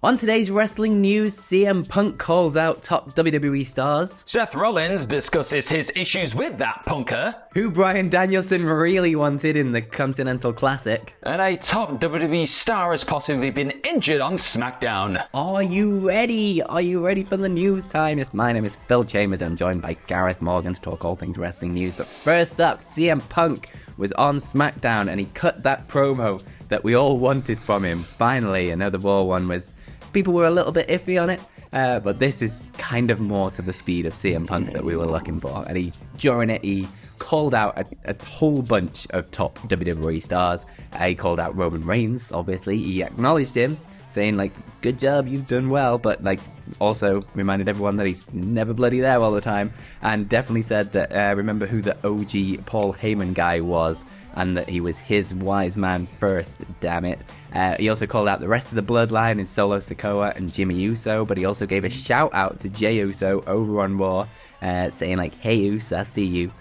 On today's wrestling news, CM Punk calls out top WWE stars. Seth Rollins discusses his issues with that punker. Who Bryan Danielson really wanted in the Continental Classic. And a top WWE star has possibly been injured on Smackdown. Are you ready? Are you ready for the news time? Yes, my name is Phil Chambers and I'm joined by Gareth Morgan to talk all things wrestling news. But first up, CM Punk was on Smackdown and he cut that promo that we all wanted from him. Finally, another Raw one was... People were a little bit iffy on it, but this is kind of more to the speed of CM Punk that we were looking for. And during it, he called out a whole bunch of top WWE stars. He called out Roman Reigns, obviously. He acknowledged him, saying, like, good job, you've done well, but, like, also reminded everyone that he's never bloody there all the time. And definitely said that, remember who the OG Paul Heyman guy was, and that he was his wise man first, damn it. He also called out the rest of the bloodline in Solo Sikoa and Jimmy Uso, but he also gave a shout out to Jey Uso over on Raw, saying like, hey Uso, I see you.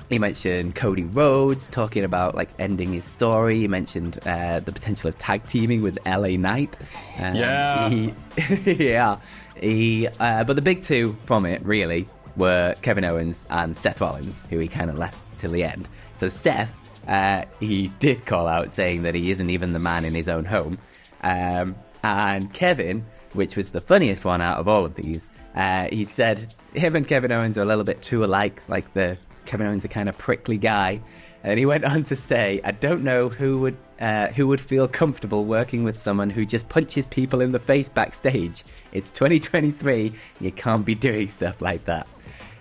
He mentioned Cody Rhodes, talking about like ending his story. He mentioned the potential of tag teaming with LA Knight. But the big two from it, really, were Kevin Owens and Seth Rollins, who he kind of left till the end. So Seth, he did call out saying that he isn't even the man in his own home. And Kevin, which was the funniest one out of all of these, he said him and Kevin Owens are a little bit too alike, like Kevin Owens a kind of prickly guy. And he went on to say, I don't know who would feel comfortable working with someone who just punches people in the face backstage. It's 2023, you can't be doing stuff like that.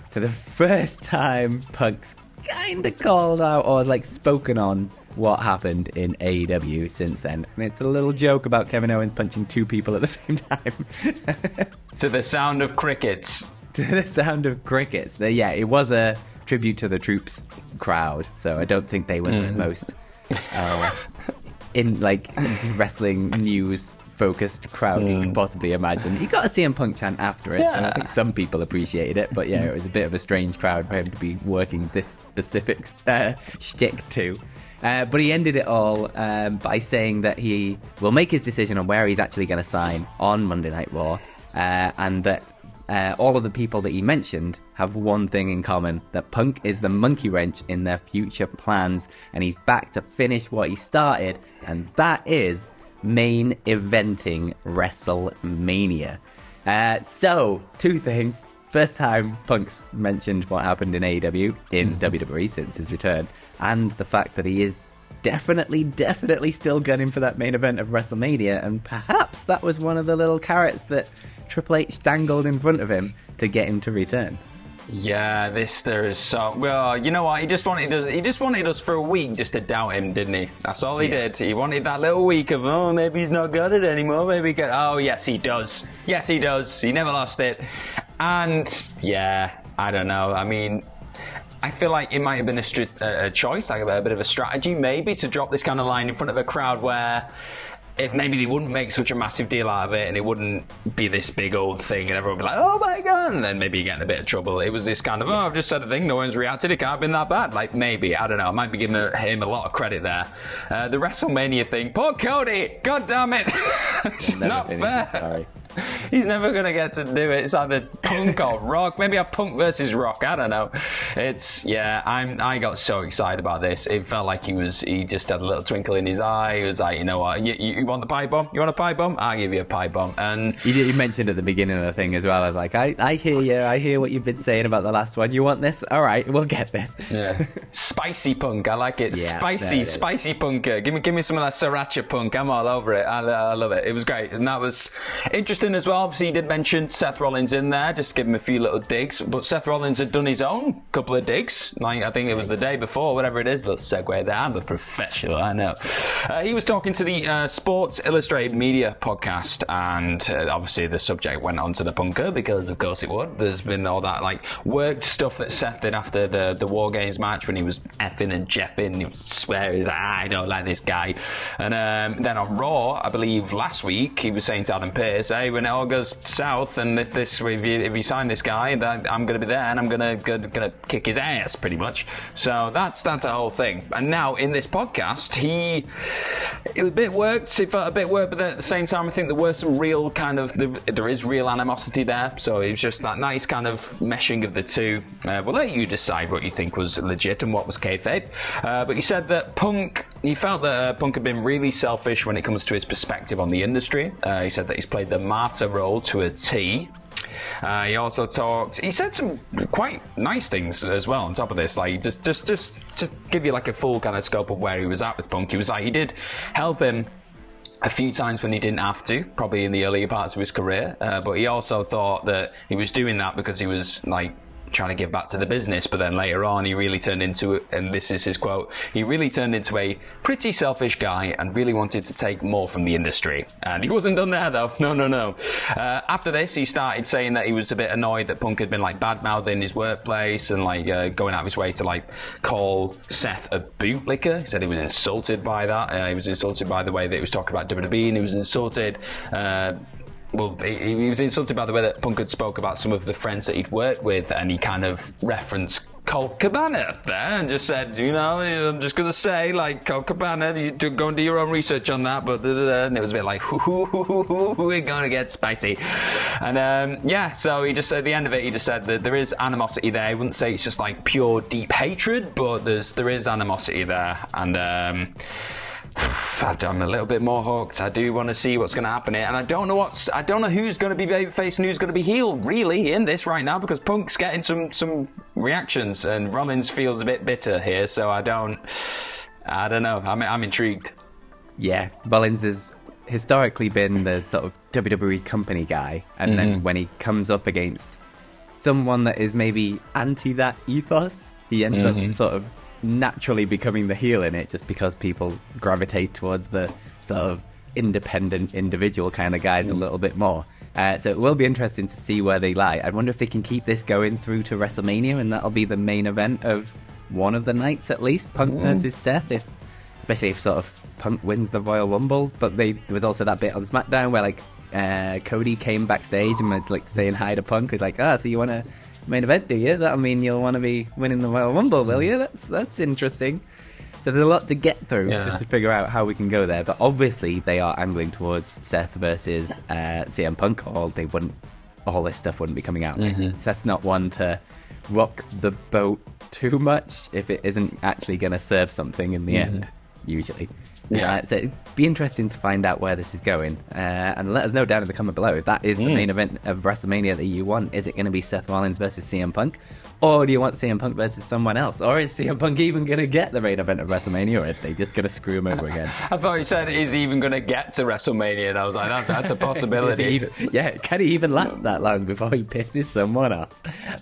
So the first time Punk's kind of called out or like spoken on what happened in AEW since then. And it's a little joke about Kevin Owens punching two people at the same time. To the sound of crickets. To the sound of crickets. Yeah, it was a tribute to the Troops crowd, so I don't think they were the most in like wrestling news focused crowd you could possibly imagine. You got a CM Punk chant after it, so I think some people appreciated it, but yeah, it was a bit of a strange crowd for him to be working this specific shtick to. But he ended it all by saying that he will make his decision on where he's actually going to sign on Monday Night Raw, and that all of the people that he mentioned have one thing in common, that Punk is the monkey wrench in their future plans, and he's back to finish what he started, and that is main eventing WrestleMania. So, two things. First time Punk's mentioned what happened in AEW in WWE since his return, and the fact that he is definitely still gunning for that main event of WrestleMania, and perhaps that was one of the little carrots that Triple H dangled in front of him to get him to return. Yeah, there is so... Well, you know what? He just wanted us for a week just to doubt him, didn't he? That's all he did. He wanted that little week of, oh, maybe he's not got it anymore. Maybe he can... Oh, yes, he does. Yes, he does. He never lost it. And, yeah, I don't know. I mean, I feel like it might have been a choice, like a bit of a strategy, maybe, to drop this kind of line in front of a crowd where... if maybe they wouldn't make such a massive deal out of it and it wouldn't be this big old thing and everyone would be like, oh my god, and then maybe you get in a bit of trouble. It was this kind of, oh, I've just said a thing, no one's reacted, it can't have been that bad. Like, maybe, I don't know, I might be giving him a lot of credit there. The WrestleMania thing, poor Cody, god damn it. It's not fair. He's never going to get to do it. It's either Punk or Rock. Maybe a Punk versus Rock. I don't know. I got so excited about this. It felt like he just had a little twinkle in his eye. He was like, you know what? You want the pie bomb? You want a pie bomb? I'll give you a pie bomb. And he mentioned at the beginning of the thing as well. I was like, I hear you. I hear what you've been saying about the last one. You want this? All right, we'll get this. Yeah. Spicy Punk. I like it. Yeah, spicy Punk. Give me some of that sriracha Punk. I'm all over it. I love it. It was great. And that was interesting as well. Obviously, he did mention Seth Rollins in there, just give him a few little digs. But Seth Rollins had done his own couple of digs. Like, I think it was the day before, whatever it is. Little segue there. I'm a professional, I know. He was talking to the Sports Illustrated Media podcast, and obviously the subject went on to the punker, because of course it would. There's been all that like worked stuff that Seth did after the War Games match when he was effing and jeffing. He was swearing, like, I don't like this guy. And then on Raw, I believe last week, he was saying to Adam Pearce, hey, when it all goes south and if you sign this guy, I'm going to be there and I'm going to kick his ass, pretty much. So that's a whole thing. And now in this podcast, it was a bit worked. It felt a bit worked, but at the same time, I think there were some real there is real animosity there. So it was just that nice kind of meshing of the two. We'll let you decide what you think was legit and what was kayfabe. But he said that he felt that Punk had been really selfish when it comes to his perspective on the industry. He said that he's played the martyr role to a T. He said some quite nice things as well on top of this, like just to give you like a full kind of scope of where he was at with Punk. He was like, he did help him a few times when he didn't have to, probably in the earlier parts of his career, but he also thought that he was doing that because he was like trying to give back to the business. But then later on he really turned into, and this is his quote, he really turned into a pretty selfish guy and really wanted to take more from the industry. And he wasn't done there though. No. After this he started saying that he was a bit annoyed that Punk had been like bad-mouthing his workplace and like going out of his way to like call Seth a bootlicker. He said he was insulted by that. He was insulted by the way that he was talking about WWE, and he was insulted he was insulted by the way that Punk had spoke about some of the friends that he'd worked with, and he kind of referenced Colt Cabana there and just said, I'm just going to say, like, Colt Cabana, you go and do your own research on that, but and it was a bit like, we're going to get spicy. And so he just, at the end of it, he just said that there is animosity there. I wouldn't say it's just like pure deep hatred, but there is animosity there. And I'm a little bit more hooked. I do want to see what's going to happen here, and I don't know who's going to be babyface and who's going to be heel really in this right now, because Punk's getting some reactions and Rollins feels a bit bitter here. So I don't know. I'm intrigued. Yeah, Rollins has historically been the sort of WWE company guy, and then when he comes up against someone that is maybe anti that ethos, he ends up sort of naturally becoming the heel in it, just because people gravitate towards the sort of independent individual kind of guys a little bit more. So it will be interesting to see where they lie. I wonder if they can keep this going through to WrestleMania, and that'll be the main event of one of the nights at least, Punk versus Seth, especially if sort of Punk wins the Royal Rumble. But there was also that bit on SmackDown where like Cody came backstage and was like saying hi to Punk. He's like, so you want to main event, do you? That'll mean you'll want to be winning the Royal Rumble, will you? That's interesting. So there's a lot to get through just to figure out how we can go there. But obviously they are angling towards Seth versus CM Punk, or all this stuff wouldn't be coming out. Seth's not one to rock the boat too much if it isn't actually going to serve something in the end, usually. So it'd be interesting to find out where this is going, and let us know down in the comment below if that is the main event of WrestleMania that you want. Is it going to be Seth Rollins versus CM Punk, or do you want CM Punk versus someone else, or is CM Punk even going to get the main event of WrestleMania, or are they just going to screw him over again? I thought you said he's even going to get to WrestleMania, and I was like, that's a possibility. Can he even last that long before he pisses someone off?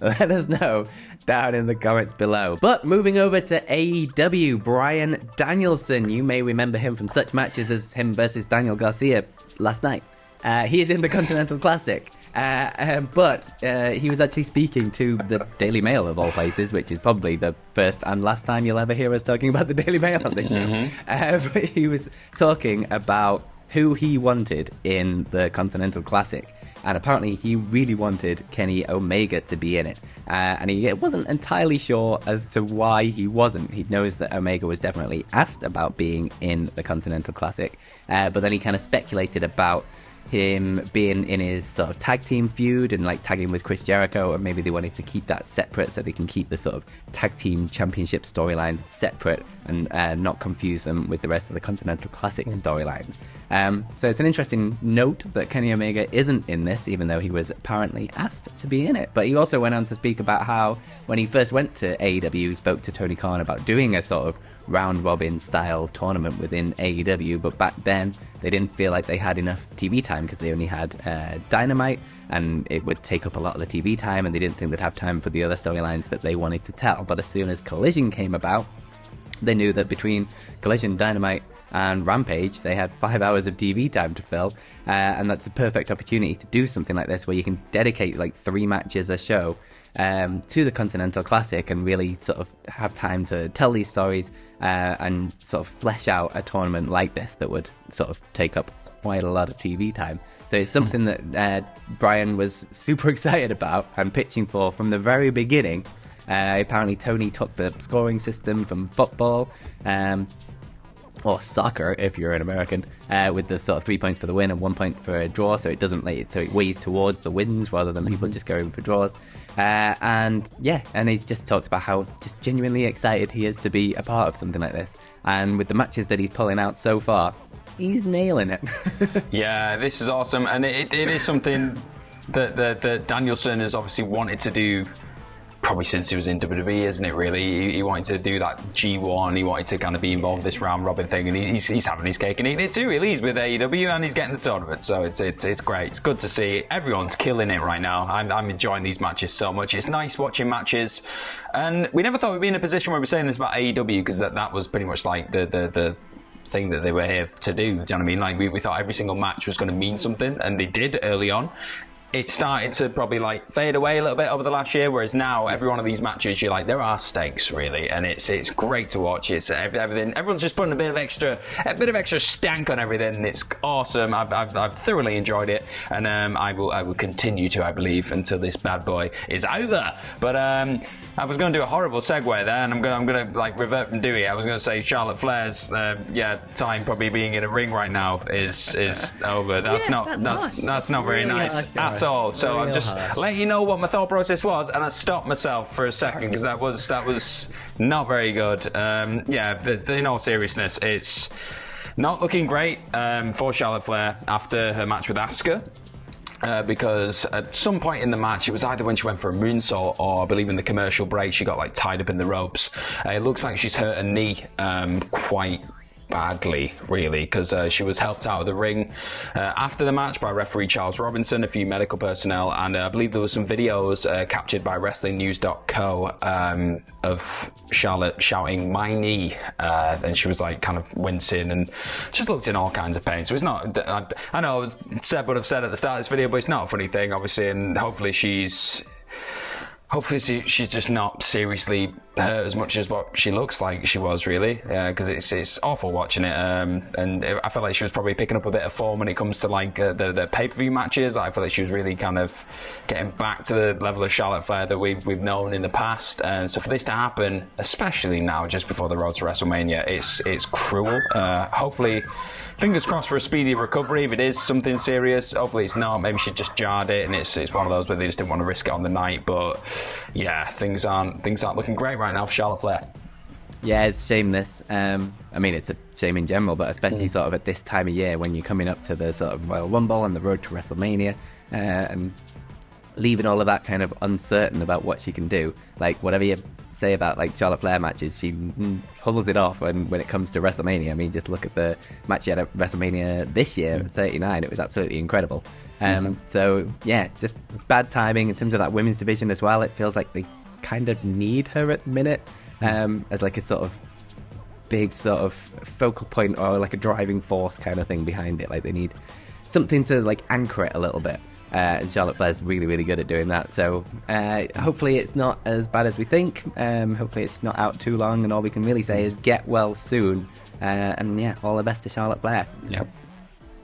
Let us know down in the comments below. But moving over to AEW, Bryan Danielson, you may remember him from such matches as him versus Daniel Garcia last night. He is in the Continental Classic, but he was actually speaking to the Daily Mail of all places, which is probably the first and last time you'll ever hear us talking about the Daily Mail on this show. But he was talking about who he wanted in the Continental Classic. And apparently he really wanted Kenny Omega to be in it. And he wasn't entirely sure as to why he wasn't. He knows that Omega was definitely asked about being in the Continental Classic. But then he kind of speculated about him being in his sort of tag team feud and like tagging with Chris Jericho, or maybe they wanted to keep that separate so they can keep the sort of tag team championship storylines separate and not confuse them with the rest of the Continental Classic storylines. So it's an interesting note that Kenny Omega isn't in this, even though he was apparently asked to be in it. But he also went on to speak about how when he first went to AEW, he spoke to Tony Khan about doing a sort of round-robin style tournament within AEW, but back then they didn't feel like they had enough TV time because they only had Dynamite, and it would take up a lot of the TV time, and they didn't think they'd have time for the other storylines that they wanted to tell. But as soon as Collision came about, they knew that between Collision, Dynamite, and Rampage, they had 5 hours of TV time to fill, and that's a perfect opportunity to do something like this, where you can dedicate like 3 matches a show to the Continental Classic and really sort of have time to tell these stories and sort of flesh out a tournament like this that would sort of take up quite a lot of TV time. So it's something that Bryan was super excited about and pitching for from the very beginning. Apparently Tony took the scoring system from football, or soccer if you're an American, with the sort of 3 points for the win and 1 point for a draw, so it weighs towards the wins rather than people just going for draws. And he just talks about how just genuinely excited he is to be a part of something like this. And with the matches that he's pulling out so far, he's nailing it. Yeah, this is awesome, and it is something that Danielson has obviously wanted to do probably since he was in WWE, isn't it, really? He wanted to do that G1, he wanted to kind of be involved in this round robin thing, and he's having his cake and eating it too, really. He's with AEW and he's getting the tournament, so it's great. It's good to see. Everyone's killing it right now. I'm enjoying these matches so much. It's nice watching matches, and we never thought we'd be in a position where we're saying this about AEW, because that was pretty much like the thing that they were here to do. Do you know what I mean? Like we thought every single match was going to mean something, and they did early on. It started to probably like fade away a little bit over the last year, whereas now every one of these matches, you're like, there are stakes really, and it's great to watch. It's everything. Everyone's just putting a bit of extra stank on everything, and it's awesome. I've thoroughly enjoyed it, and I will continue to, I believe, until this bad boy is over. But I was going to do a horrible segue there, and I'm going to like revert and do it. I was going to say Charlotte Flair's time probably being in a ring right now is over. That's not very nice at all. So I'm just letting you know what my thought process was, and I stopped myself for a second because that was not very good. In all seriousness, it's not looking great for Charlotte Flair after her match with Asuka. Because at some point in the match, it was either when she went for a moonsault or I believe in the commercial break, she got like tied up in the ropes. It looks like she's hurt her knee quite badly, really, because she was helped out of the ring after the match by referee Charles Robinson, a few medical personnel, and I believe there were some videos captured by WrestlingNews.co of Charlotte shouting "my knee," and she was like kind of wincing and just looked in all kinds of pain. So it's not, I know Seth would have said at the start of this video, but it's not a funny thing, obviously, and hopefully she's just not seriously hurt as much as what she looks like she was, really, because it's awful watching it. And I felt like she was probably picking up a bit of form when it comes to like the pay-per-view matches. I feel like she was really kind of getting back to the level of Charlotte Flair that we've known in the past. And so for this to happen, especially now, just before the road to WrestleMania, it's cruel. Hopefully, fingers crossed for a speedy recovery. If it is something serious, hopefully it's not. Maybe she just jarred it, and it's one of those where they just didn't want to risk it on the night. But yeah, things aren't looking great right now for Charlotte Flair. Yeah, it's shameless. I mean, it's a shame in general, but especially sort of at this time of year when you're coming up to the sort of Royal Rumble and the road to WrestleMania, and leaving all of that kind of uncertain about what she can do. Like, whatever you say about like Charlotte Flair matches, she pulls it off when it comes to WrestleMania. I mean, just look at the match she had at WrestleMania this year, 39. It was absolutely incredible. So yeah, just bad timing in terms of that women's division as well. It feels like they kind of need her at the minute as like a sort of big sort of focal point or like a driving force kind of thing behind it. Like they need something to like anchor it a little bit. And Charlotte Flair's really, really good at doing that. So hopefully it's not as bad as we think. Hopefully it's not out too long, and all we can really say is get well soon. And yeah, all the best to Charlotte Flair. Yep.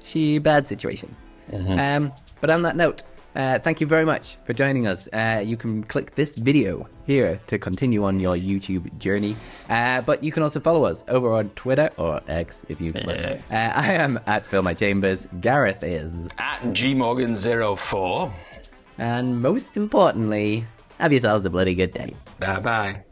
She bad situation. But on that note, thank you very much for joining us. You can click this video here to continue on your YouTube journey. But you can also follow us over on Twitter, or X if you listen. I am at Phil My Chambers. Gareth is at GMorgan04. And most importantly, have yourselves a bloody good day. Bye bye.